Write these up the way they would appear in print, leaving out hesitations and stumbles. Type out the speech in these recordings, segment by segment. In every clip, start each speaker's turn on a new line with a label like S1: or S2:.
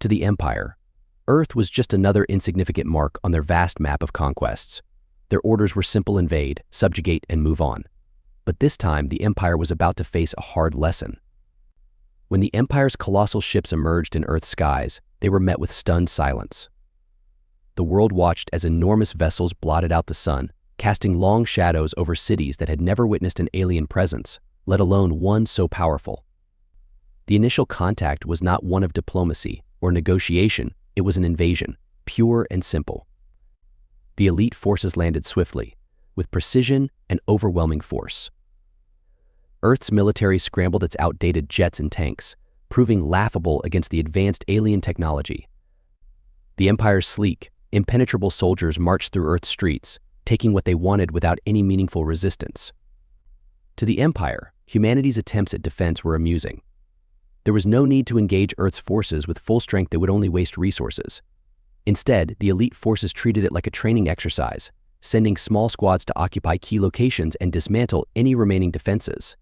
S1: To the Empire, Earth was just another insignificant mark on their vast map of conquests. Their orders were simple: invade, subjugate, and move on. But this time, the Empire was about to face a hard lesson. When the Empire's colossal ships emerged in Earth's skies, they were met with stunned silence. The world watched as enormous vessels blotted out the sun, casting long shadows over cities that had never witnessed an alien presence, let alone one so powerful. The initial contact was not one of diplomacy or negotiation, it was an invasion, pure and simple. The elite forces landed swiftly, with precision and overwhelming force. Earth's military scrambled its outdated jets and tanks, proving laughable against the advanced alien technology. The Empire's sleek, impenetrable soldiers marched through Earth's streets, taking what they wanted without any meaningful resistance. To the Empire, humanity's attempts at defense were amusing. There was no need to engage Earth's forces with full strength that would only waste resources. Instead, the elite forces treated it like a training exercise, sending small squads to occupy key locations and dismantle any remaining defenses.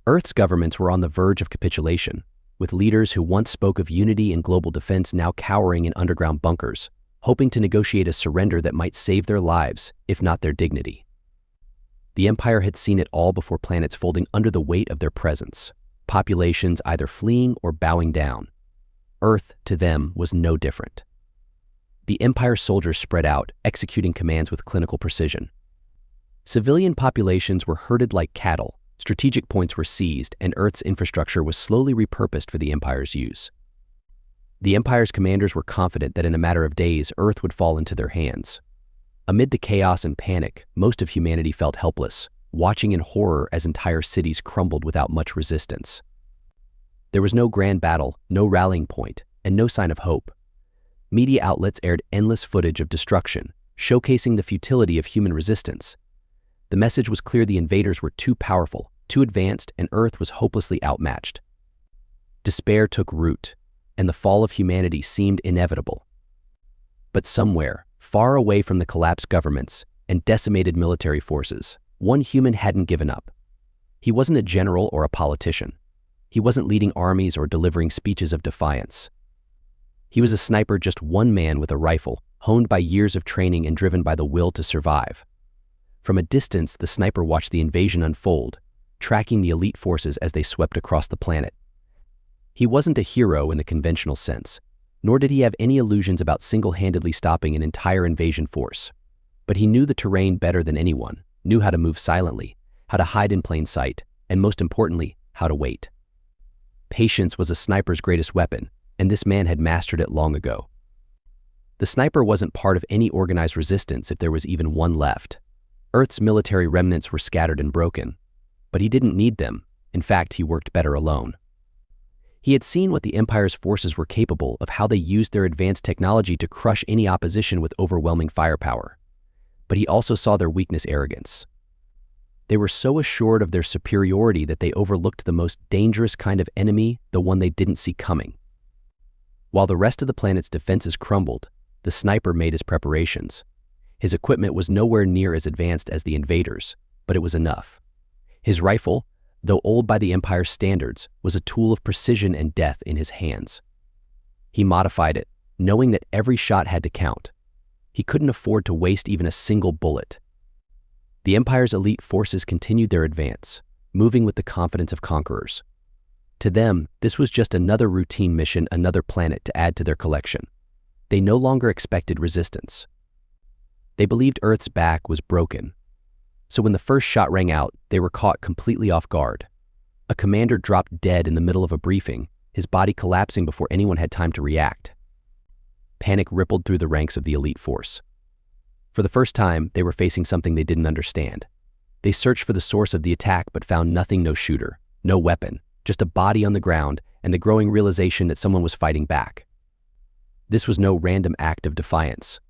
S1: Earth's governments were on the verge of capitulation, with leaders who once spoke of unity and global defense now cowering in underground bunkers, hoping to negotiate a surrender that might save their lives, if not their dignity. The Empire had seen it all before, planets folding under the weight of their presence, populations either fleeing or bowing down. Earth, to them, was no different. The Empire's soldiers spread out, executing commands with clinical precision. Civilian populations were herded like cattle, strategic points were seized, and Earth's infrastructure was slowly repurposed for the Empire's use. The Empire's commanders were confident that in a matter of days, Earth would fall into their hands. Amid the chaos and panic, most of humanity felt helpless, watching in horror as entire cities crumbled without much resistance. There was no grand battle, no rallying point, and no sign of hope. Media outlets aired endless footage of destruction, showcasing the futility of human resistance. The message was clear: the invaders were too powerful, too advanced, and Earth was hopelessly outmatched. Despair took root, and the fall of humanity seemed inevitable. But somewhere, far away from the collapsed governments and decimated military forces, one human hadn't given up. He wasn't a general or a politician. He wasn't leading armies or delivering speeches of defiance. He was a sniper, just one man with a rifle, honed by years of training and driven by the will to survive. From a distance, the sniper watched the invasion unfold, tracking the elite forces as they swept across the planet. He wasn't a hero in the conventional sense, nor did he have any illusions about single-handedly stopping an entire invasion force. But he knew the terrain better than anyone, knew how to move silently, how to hide in plain sight, and most importantly, how to wait. Patience was a sniper's greatest weapon, and this man had mastered it long ago. The sniper wasn't part of any organized resistance if there was even one left. Earth's military remnants were scattered and broken, but he didn't need them. In fact, he worked better alone. He had seen what the Empire's forces were capable of, how they used their advanced technology to crush any opposition with overwhelming firepower. But he also saw their weakness: arrogance. They were so assured of their superiority that they overlooked the most dangerous kind of enemy, the one they didn't see coming. While the rest of the planet's defenses crumbled, the sniper made his preparations. His equipment was nowhere near as advanced as the invaders, but it was enough. His rifle, though old by the Empire's standards, was a tool of precision and death in his hands. He modified it, knowing that every shot had to count. He couldn't afford to waste even a single bullet. The Empire's elite forces continued their advance, moving with the confidence of conquerors. To them, this was just another routine mission, another planet to add to their collection. They no longer expected resistance. They believed Earth's back was broken. So when the first shot rang out, they were caught completely off guard. A commander dropped dead in the middle of a briefing, his body collapsing before anyone had time to react. Panic rippled through the ranks of the elite force. For the first time, they were facing something they didn't understand. They searched for the source of the attack but found nothing: no shooter, no weapon, just a body on the ground and the growing realization that someone was fighting back. This was no random act of defiance.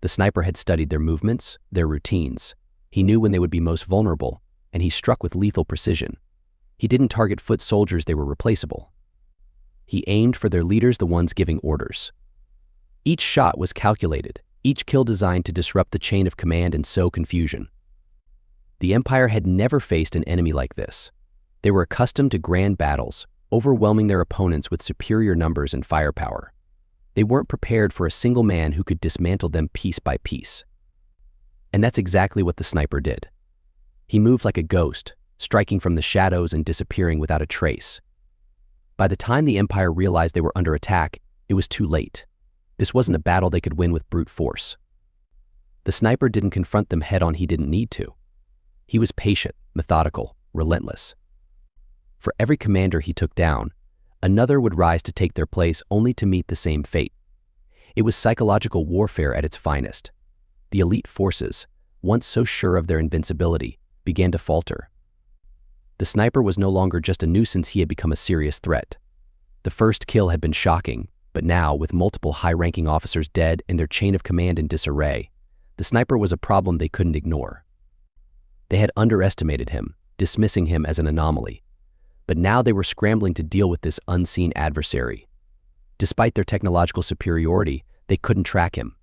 S1: The sniper had studied their movements, their routines. He knew when they would be most vulnerable, and he struck with lethal precision. He didn't target foot soldiers; they were replaceable. He aimed for their leaders, the ones giving orders. Each shot was calculated, each kill designed to disrupt the chain of command and sow confusion. The Empire had never faced an enemy like this. They were accustomed to grand battles, overwhelming their opponents with superior numbers and firepower. They weren't prepared for a single man who could dismantle them piece by piece. And that's exactly what the sniper did. He moved like a ghost, striking from the shadows and disappearing without a trace. By the time the Empire realized they were under attack, it was too late. This wasn't a battle they could win with brute force. The sniper didn't confront them head-on. He didn't need to. He was patient, methodical, relentless. For every commander he took down, another would rise to take their place only to meet the same fate. It was psychological warfare at its finest. The elite forces, once so sure of their invincibility, began to falter. The sniper was no longer just a nuisance. He had become a serious threat. The first kill had been shocking, but now, with multiple high-ranking officers dead and their chain of command in disarray, the sniper was a problem they couldn't ignore. They had underestimated him, dismissing him as an anomaly. But now they were scrambling to deal with this unseen adversary. Despite their technological superiority, they couldn't track him.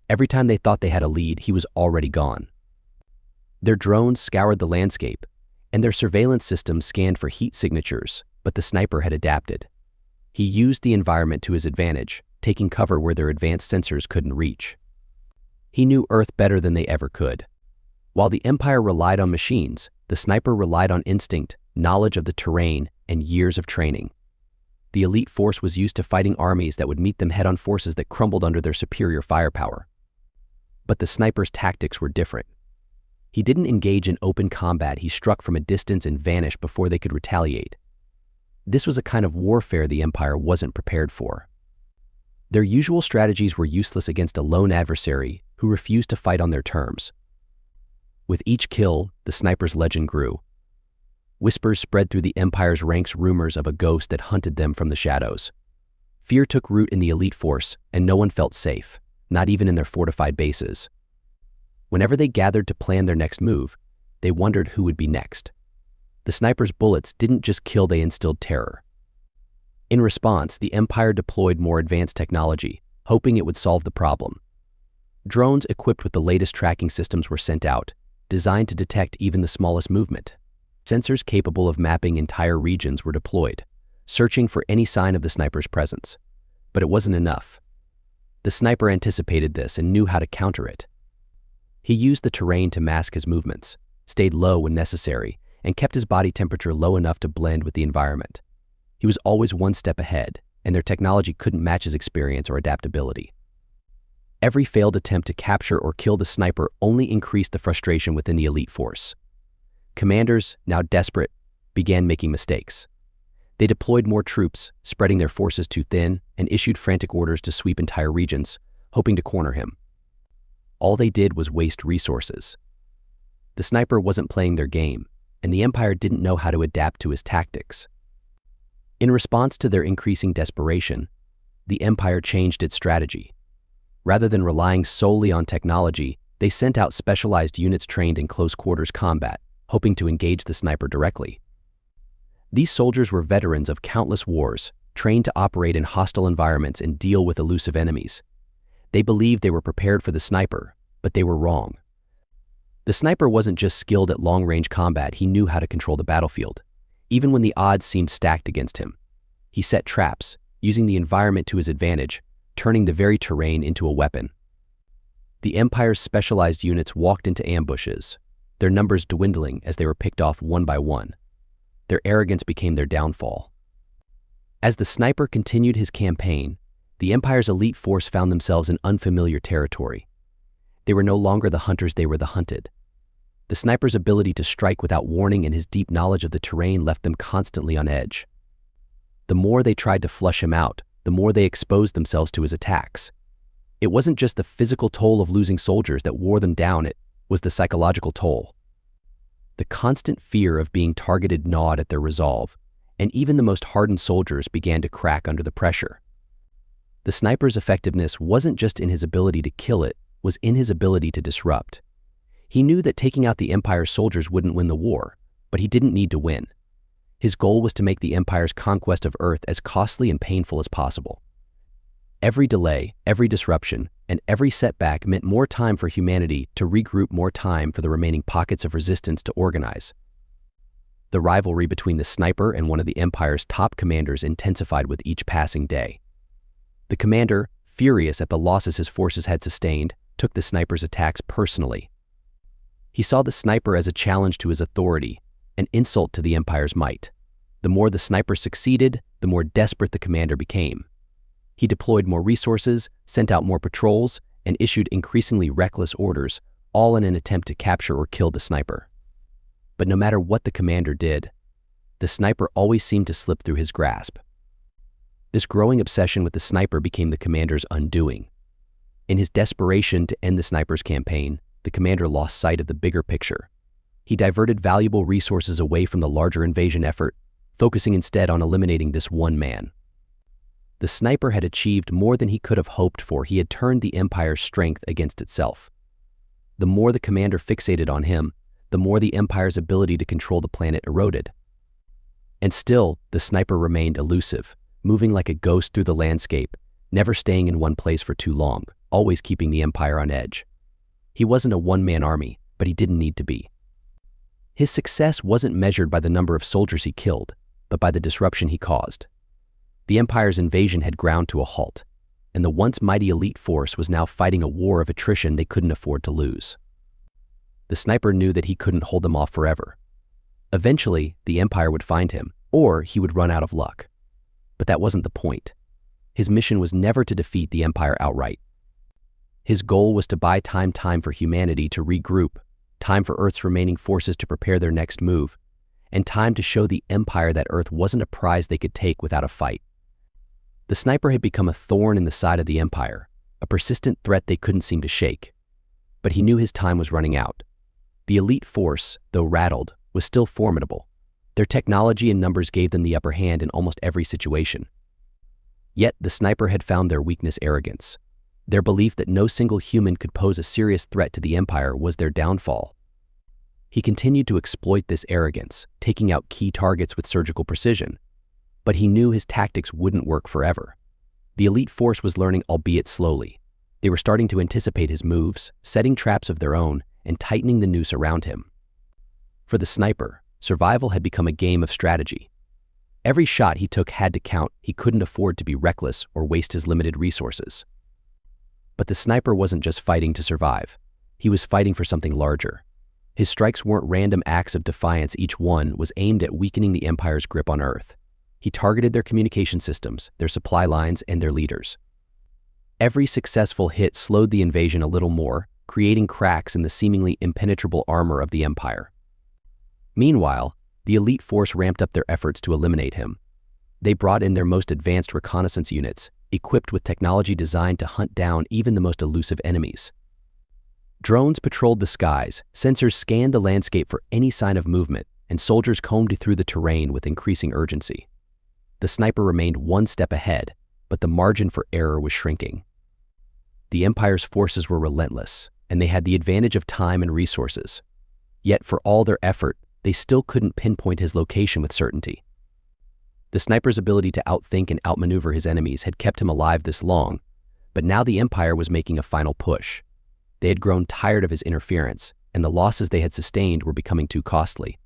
S1: Every time they thought they had a lead, he was already gone. Their drones scoured the landscape, and their surveillance systems scanned for heat signatures, but the sniper had adapted. He used the environment to his advantage, taking cover where their advanced sensors couldn't reach. He knew Earth better than they ever could. While the Empire relied on machines, the sniper relied on instinct, knowledge of the terrain, and years of training. The elite force was used to fighting armies that would meet them head-on, forces that crumbled under their superior firepower. But the sniper's tactics were different. He didn't engage in open combat. He struck from a distance and vanished before they could retaliate. This was a kind of warfare the Empire wasn't prepared for. Their usual strategies were useless against a lone adversary who refused to fight on their terms. With each kill, the sniper's legend grew. Whispers spread through the Empire's ranks, rumors of a ghost that hunted them from the shadows. Fear took root in the elite force, and no one felt safe, not even in their fortified bases. Whenever they gathered to plan their next move, they wondered who would be next. The sniper's bullets didn't just kill, they instilled terror. In response, the Empire deployed more advanced technology, hoping it would solve the problem. Drones equipped with the latest tracking systems were sent out, designed to detect even the smallest movement. Sensors capable of mapping entire regions were deployed, searching for any sign of the sniper's presence. But it wasn't enough. The sniper anticipated this and knew how to counter it. He used the terrain to mask his movements, stayed low when necessary, and kept his body temperature low enough to blend with the environment. He was always one step ahead, and their technology couldn't match his experience or adaptability. Every failed attempt to capture or kill the sniper only increased the frustration within the elite force. Commanders, now desperate, began making mistakes. They deployed more troops, spreading their forces too thin, and issued frantic orders to sweep entire regions, hoping to corner him. All they did was waste resources. The sniper wasn't playing their game, and the Empire didn't know how to adapt to his tactics. In response to their increasing desperation, the Empire changed its strategy. Rather than relying solely on technology, they sent out specialized units trained in close-quarters combat, hoping to engage the sniper directly. These soldiers were veterans of countless wars, trained to operate in hostile environments and deal with elusive enemies. They believed they were prepared for the sniper, but they were wrong. The sniper wasn't just skilled at long-range combat, he knew how to control the battlefield. Even when the odds seemed stacked against him, he set traps, using the environment to his advantage, turning the very terrain into a weapon. The Empire's specialized units walked into ambushes, their numbers dwindling as they were picked off one by one. Their arrogance became their downfall. As the sniper continued his campaign, the Empire's elite force found themselves in unfamiliar territory. They were no longer the hunters, they were the hunted. The sniper's ability to strike without warning and his deep knowledge of the terrain left them constantly on edge. The more they tried to flush him out, the more they exposed themselves to his attacks. It wasn't just the physical toll of losing soldiers that wore them down, it was the psychological toll. The constant fear of being targeted gnawed at their resolve, and even the most hardened soldiers began to crack under the pressure. The sniper's effectiveness wasn't just in his ability to kill, it was in his ability to disrupt. He knew that taking out the Empire's soldiers wouldn't win the war, but he didn't need to win. His goal was to make the Empire's conquest of Earth as costly and painful as possible. Every delay, every disruption, and every setback meant more time for humanity to regroup, more time for the remaining pockets of resistance to organize. The rivalry between the sniper and one of the Empire's top commanders intensified with each passing day. The commander, furious at the losses his forces had sustained, took the sniper's attacks personally. He saw the sniper as a challenge to his authority, an insult to the Empire's might. The more the sniper succeeded, the more desperate the commander became. He deployed more resources, sent out more patrols, and issued increasingly reckless orders, all in an attempt to capture or kill the sniper. But no matter what the commander did, the sniper always seemed to slip through his grasp. This growing obsession with the sniper became the commander's undoing. In his desperation to end the sniper's campaign, the commander lost sight of the bigger picture. He diverted valuable resources away from the larger invasion effort, focusing instead on eliminating this one man. The sniper had achieved more than he could have hoped for. He had turned the Empire's strength against itself. The more the commander fixated on him, the more the Empire's ability to control the planet eroded. And still, the sniper remained elusive, moving like a ghost through the landscape, never staying in one place for too long, always keeping the Empire on edge. He wasn't a one-man army, but he didn't need to be. His success wasn't measured by the number of soldiers he killed, but by the disruption he caused. The Empire's invasion had ground to a halt, and the once mighty elite force was now fighting a war of attrition they couldn't afford to lose. The sniper knew that he couldn't hold them off forever. Eventually, the Empire would find him, or he would run out of luck. But that wasn't the point. His mission was never to defeat the Empire outright. His goal was to buy time for humanity to regroup, time for Earth's remaining forces to prepare their next move, and time to show the Empire that Earth wasn't a prize they could take without a fight. The sniper had become a thorn in the side of the Empire, a persistent threat they couldn't seem to shake. But he knew his time was running out. The elite force, though rattled, was still formidable. Their technology and numbers gave them the upper hand in almost every situation. Yet the sniper had found their weakness arrogance. Their belief that no single human could pose a serious threat to the Empire was their downfall. He continued to exploit this arrogance, taking out key targets with surgical precision. But he knew his tactics wouldn't work forever. The elite force was learning, albeit slowly. They were starting to anticipate his moves, setting traps of their own, and tightening the noose around him. For the sniper, survival had become a game of strategy. Every shot he took had to count. He couldn't afford to be reckless or waste his limited resources. But the sniper wasn't just fighting to survive. He was fighting for something larger. His strikes weren't random acts of defiance. Each one was aimed at weakening the Empire's grip on Earth. He targeted their communication systems, their supply lines, and their leaders. Every successful hit slowed the invasion a little more, creating cracks in the seemingly impenetrable armor of the Empire. Meanwhile, the elite force ramped up their efforts to eliminate him. They brought in their most advanced reconnaissance units, equipped with technology designed to hunt down even the most elusive enemies. Drones patrolled the skies, sensors scanned the landscape for any sign of movement, and soldiers combed through the terrain with increasing urgency. The sniper remained one step ahead, but the margin for error was shrinking. The Empire's forces were relentless, and they had the advantage of time and resources. Yet for all their effort, they still couldn't pinpoint his location with certainty. The sniper's ability to outthink and outmaneuver his enemies had kept him alive this long, but now the Empire was making a final push. They had grown tired of his interference, and the losses they had sustained were becoming too costly.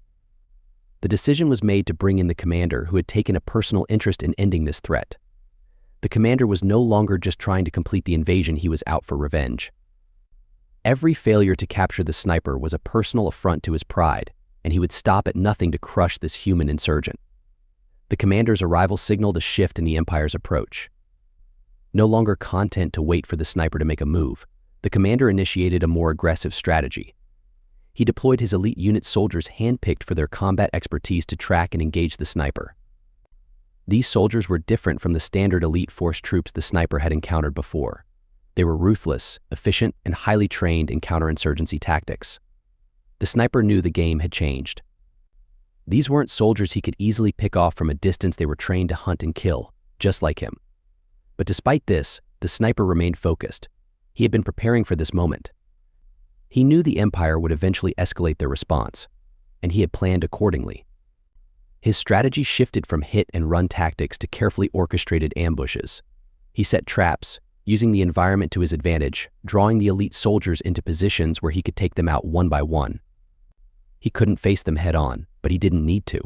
S1: The decision was made to bring in the commander who had taken a personal interest in ending this threat. The commander was no longer just trying to complete the invasion, he was out for revenge. Every failure to capture the sniper was a personal affront to his pride, and he would stop at nothing to crush this human insurgent. The commander's arrival signaled a shift in the Empire's approach. No longer content to wait for the sniper to make a move, the commander initiated a more aggressive strategy. He deployed his elite unit soldiers handpicked for their combat expertise to track and engage the sniper. These soldiers were different from the standard elite force troops the sniper had encountered before. They were ruthless, efficient, and highly trained in counterinsurgency tactics. The sniper knew the game had changed. These weren't soldiers he could easily pick off from a distance. They were trained to hunt and kill, just like him. But despite this, the sniper remained focused. He had been preparing for this moment. He knew the Empire would eventually escalate their response, and he had planned accordingly. His strategy shifted from hit-and-run tactics to carefully orchestrated ambushes. He set traps, using the environment to his advantage, drawing the elite soldiers into positions where he could take them out one by one. He couldn't face them head-on, but he didn't need to.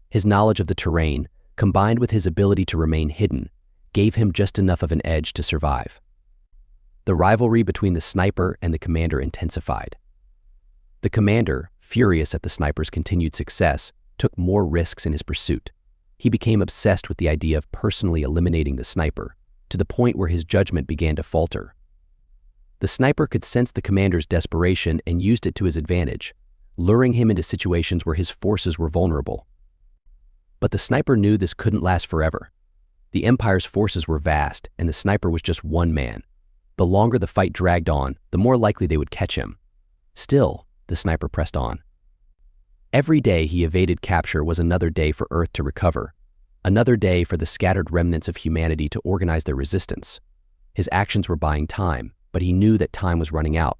S1: His knowledge of the terrain, combined with his ability to remain hidden, gave him just enough of an edge to survive. The rivalry between the sniper and the commander intensified. The commander, furious at the sniper's continued success, took more risks in his pursuit. He became obsessed with the idea of personally eliminating the sniper, to the point where his judgment began to falter. The sniper could sense the commander's desperation and used it to his advantage, luring him into situations where his forces were vulnerable. But the sniper knew this couldn't last forever. The Empire's forces were vast, and the sniper was just one man. The longer the fight dragged on, the more likely they would catch him. Still, the sniper pressed on. Every day he evaded capture was another day for Earth to recover, another day for the scattered remnants of humanity to organize their resistance. His actions were buying time, but he knew that time was running out.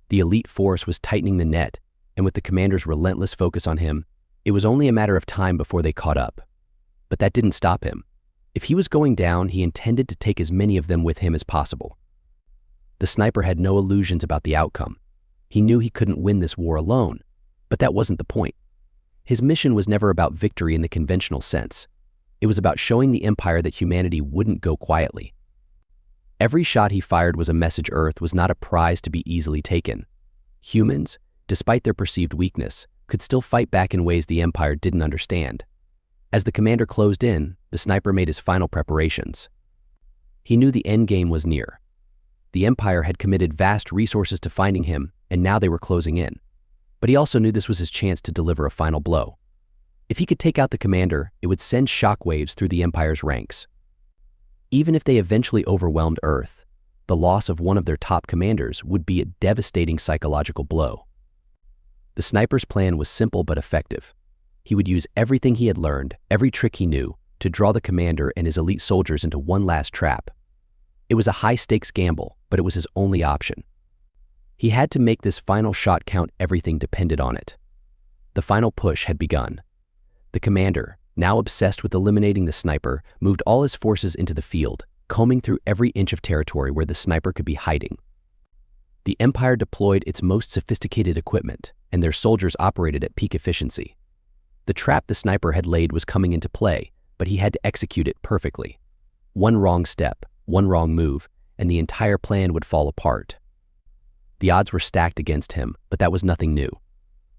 S1: The elite force was tightening the net, and with the commander's relentless focus on him, it was only a matter of time before they caught up. But that didn't stop him. If he was going down, he intended to take as many of them with him as possible. The sniper had no illusions about the outcome. He knew he couldn't win this war alone, but that wasn't the point. His mission was never about victory in the conventional sense. It was about showing the Empire that humanity wouldn't go quietly. Every shot he fired was a message. Earth was not a prize to be easily taken. Humans, despite their perceived weakness, could still fight back in ways the Empire didn't understand. As the commander closed in, the sniper made his final preparations. He knew the endgame was near. The Empire had committed vast resources to finding him, and now they were closing in. But he also knew this was his chance to deliver a final blow. If he could take out the commander, it would send shockwaves through the Empire's ranks. Even if they eventually overwhelmed Earth, the loss of one of their top commanders would be a devastating psychological blow. The sniper's plan was simple but effective. He would use everything he had learned, every trick he knew, to draw the commander and his elite soldiers into one last trap. It was a high-stakes gamble, but it was his only option. He had to make this final shot count. Everything depended on it. The final push had begun. The commander, now obsessed with eliminating the sniper, moved all his forces into the field, combing through every inch of territory where the sniper could be hiding. The Empire deployed its most sophisticated equipment, and their soldiers operated at peak efficiency. The trap the sniper had laid was coming into play, but he had to execute it perfectly. One wrong step, one wrong move, and the entire plan would fall apart. The odds were stacked against him, but that was nothing new.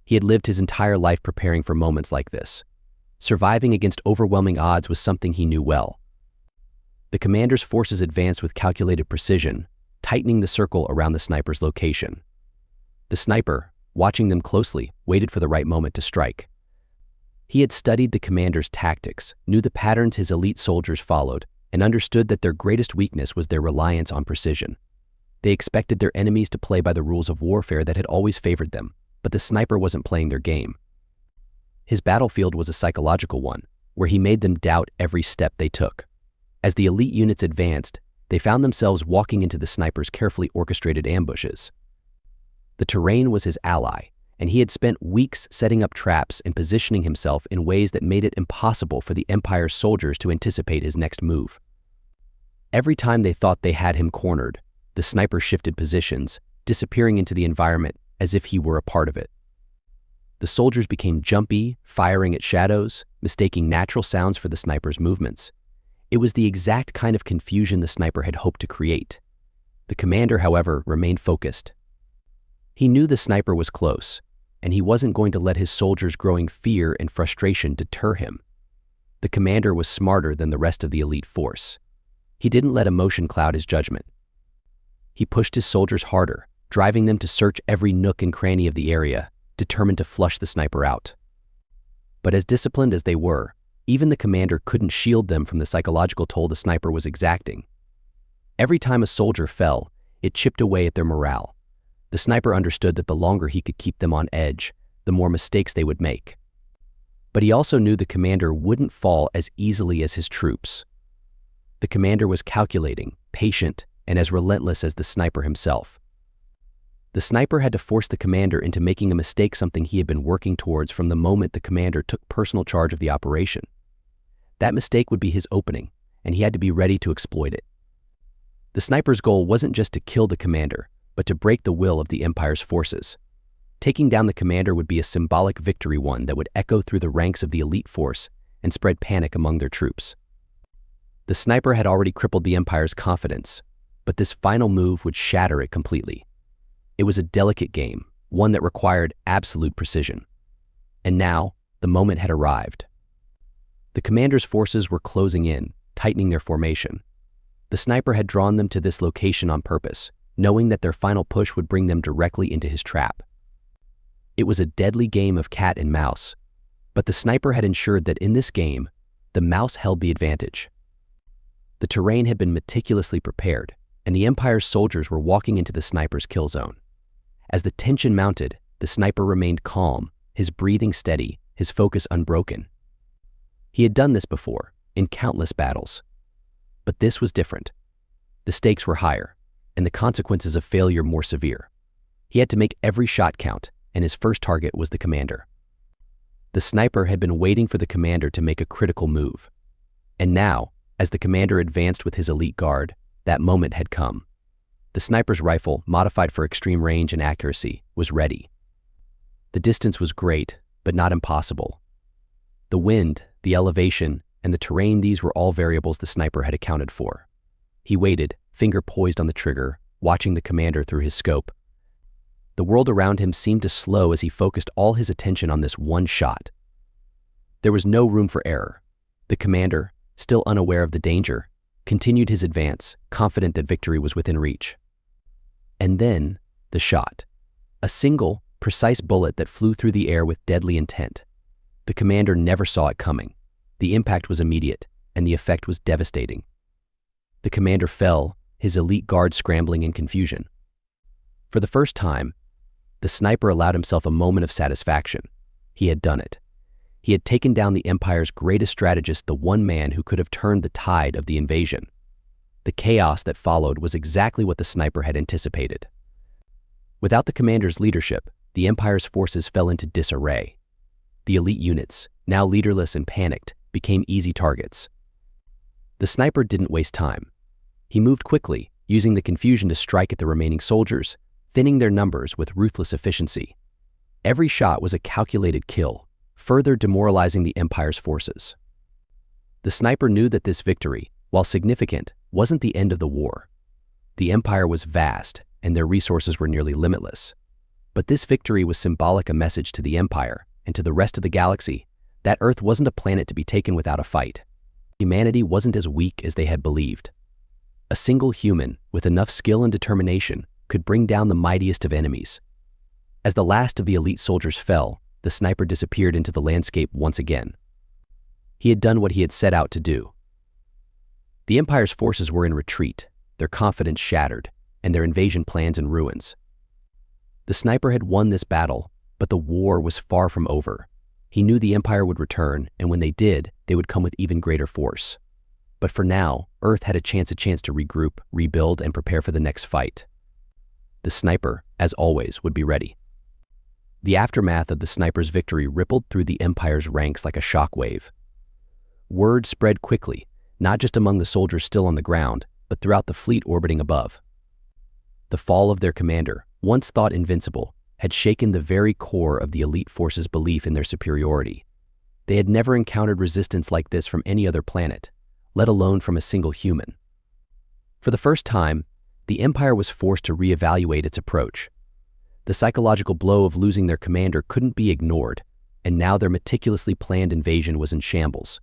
S1: He had lived his entire life preparing for moments like this. Surviving against overwhelming odds was something he knew well. The commander's forces advanced with calculated precision, tightening the circle around the sniper's location. The sniper, watching them closely, waited for the right moment to strike. He had studied the commander's tactics, knew the patterns his elite soldiers followed, and understood that their greatest weakness was their reliance on precision. They expected their enemies to play by the rules of warfare that had always favored them, but the sniper wasn't playing their game. His battlefield was a psychological one, where he made them doubt every step they took. As the elite units advanced, they found themselves walking into the sniper's carefully orchestrated ambushes. The terrain was his ally, and he had spent weeks setting up traps and positioning himself in ways that made it impossible for the Empire's soldiers to anticipate his next move. Every time they thought they had him cornered, the sniper shifted positions, disappearing into the environment as if he were a part of it. The soldiers became jumpy, firing at shadows, mistaking natural sounds for the sniper's movements. It was the exact kind of confusion the sniper had hoped to create. The commander, however, remained focused. He knew the sniper was close, and he wasn't going to let his soldiers' growing fear and frustration deter him. The commander was smarter than the rest of the elite force. He didn't let emotion cloud his judgment. He pushed his soldiers harder, driving them to search every nook and cranny of the area, determined to flush the sniper out. But as disciplined as they were, even the commander couldn't shield them from the psychological toll the sniper was exacting. Every time a soldier fell, it chipped away at their morale. The sniper understood that the longer he could keep them on edge, the more mistakes they would make. But he also knew the commander wouldn't fall as easily as his troops. The commander was calculating, patient, and as relentless as the sniper himself. The sniper had to force the commander into making a mistake, something he had been working towards from the moment the commander took personal charge of the operation. That mistake would be his opening, and he had to be ready to exploit it. The sniper's goal wasn't just to kill the commander, but to break the will of the Empire's forces. Taking down the commander would be a symbolic victory, one that would echo through the ranks of the elite force and spread panic among their troops. The sniper had already crippled the Empire's confidence, but this final move would shatter it completely. It was a delicate game, one that required absolute precision. And now, the moment had arrived. The commander's forces were closing in, tightening their formation. The sniper had drawn them to this location on purpose, knowing that their final push would bring them directly into his trap. It was a deadly game of cat and mouse, but the sniper had ensured that in this game, the mouse held the advantage. The terrain had been meticulously prepared, and the Empire's soldiers were walking into the sniper's kill zone. As the tension mounted, the sniper remained calm, his breathing steady, his focus unbroken. He had done this before, in countless battles. But this was different. The stakes were higher, and the consequences of failure more severe. He had to make every shot count, and his first target was the commander. The sniper had been waiting for the commander to make a critical move. And now, as the commander advanced with his elite guard, that moment had come. The sniper's rifle, modified for extreme range and accuracy, was ready. The distance was great, but not impossible. The wind, the elevation, and the terrain, these were all variables the sniper had accounted for. He waited, finger poised on the trigger, watching the commander through his scope. The world around him seemed to slow as he focused all his attention on this one shot. There was no room for error. The commander, still unaware of the danger, continued his advance, confident that victory was within reach. And then, the shot. A single, precise bullet that flew through the air with deadly intent. The commander never saw it coming. The impact was immediate, and the effect was devastating. The commander fell, his elite guard scrambling in confusion. For the first time, the sniper allowed himself a moment of satisfaction. He had done it. He had taken down the Empire's greatest strategist, the one man who could have turned the tide of the invasion. The chaos that followed was exactly what the sniper had anticipated. Without the commander's leadership, the Empire's forces fell into disarray. The elite units, now leaderless and panicked, became easy targets. The sniper didn't waste time. He moved quickly, using the confusion to strike at the remaining soldiers, thinning their numbers with ruthless efficiency. Every shot was a calculated kill, further demoralizing the Empire's forces. The sniper knew that this victory, while significant, wasn't the end of the war. The Empire was vast, and their resources were nearly limitless. But this victory was symbolic, a message to the Empire and to the rest of the galaxy that Earth wasn't a planet to be taken without a fight. Humanity wasn't as weak as they had believed. A single human, with enough skill and determination, could bring down the mightiest of enemies. As the last of the elite soldiers fell, the sniper disappeared into the landscape once again. He had done what he had set out to do. The Empire's forces were in retreat, their confidence shattered, and their invasion plans in ruins. The sniper had won this battle, but the war was far from over. He knew the Empire would return, and when they did, they would come with even greater force. But for now, Earth had a chance to regroup, rebuild, and prepare for the next fight. The sniper, as always, would be ready. The aftermath of the sniper's victory rippled through the Empire's ranks like a shockwave. Word spread quickly, not just among the soldiers still on the ground, but throughout the fleet orbiting above. The fall of their commander, once thought invincible, had shaken the very core of the elite force's belief in their superiority. They had never encountered resistance like this from any other planet, let alone from a single human. For the first time, the Empire was forced to reevaluate its approach. The psychological blow of losing their commander couldn't be ignored, and now their meticulously planned invasion was in shambles.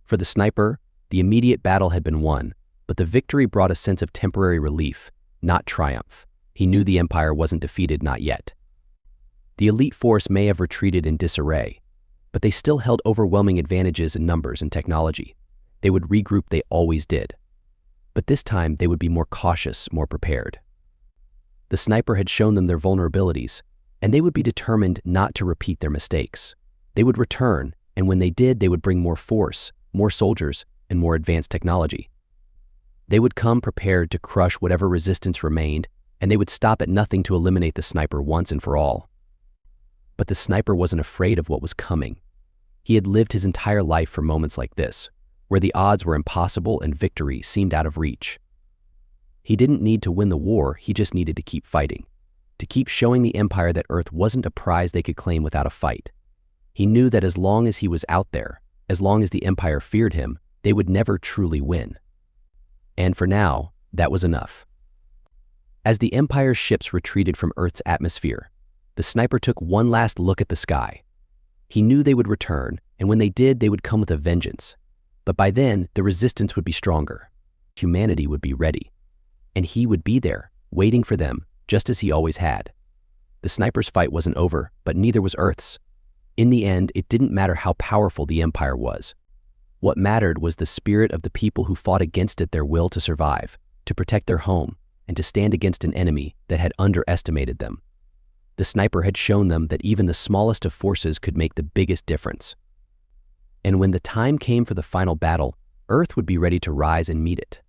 S1: For the sniper, the immediate battle had been won, but the victory brought a sense of temporary relief, not triumph. He knew the Empire wasn't defeated, not yet. The elite force may have retreated in disarray, but they still held overwhelming advantages in numbers and technology. They would regroup, they always did. But this time they would be more cautious, more prepared. The sniper had shown them their vulnerabilities, and they would be determined not to repeat their mistakes. They would return, and when they did, they would bring more force, more soldiers, and more advanced technology. They would come prepared to crush whatever resistance remained, and they would stop at nothing to eliminate the sniper once and for all. But the sniper wasn't afraid of what was coming. He had lived his entire life for moments like this, where the odds were impossible and victory seemed out of reach. He didn't need to win the war, he just needed to keep fighting, to keep showing the Empire that Earth wasn't a prize they could claim without a fight. He knew that as long as he was out there, as long as the Empire feared him, they would never truly win. And for now, that was enough. As the Empire's ships retreated from Earth's atmosphere, the sniper took one last look at the sky. He knew they would return, and when they did, they would come with a vengeance. But by then, the resistance would be stronger. Humanity would be ready. And he would be there, waiting for them, just as he always had. The sniper's fight wasn't over, but neither was Earth's. In the end, it didn't matter how powerful the Empire was. What mattered was the spirit of the people who fought against it, their will to survive, to protect their home, and to stand against an enemy that had underestimated them. The sniper had shown them that even the smallest of forces could make the biggest difference. And when the time came for the final battle, Earth would be ready to rise and meet it.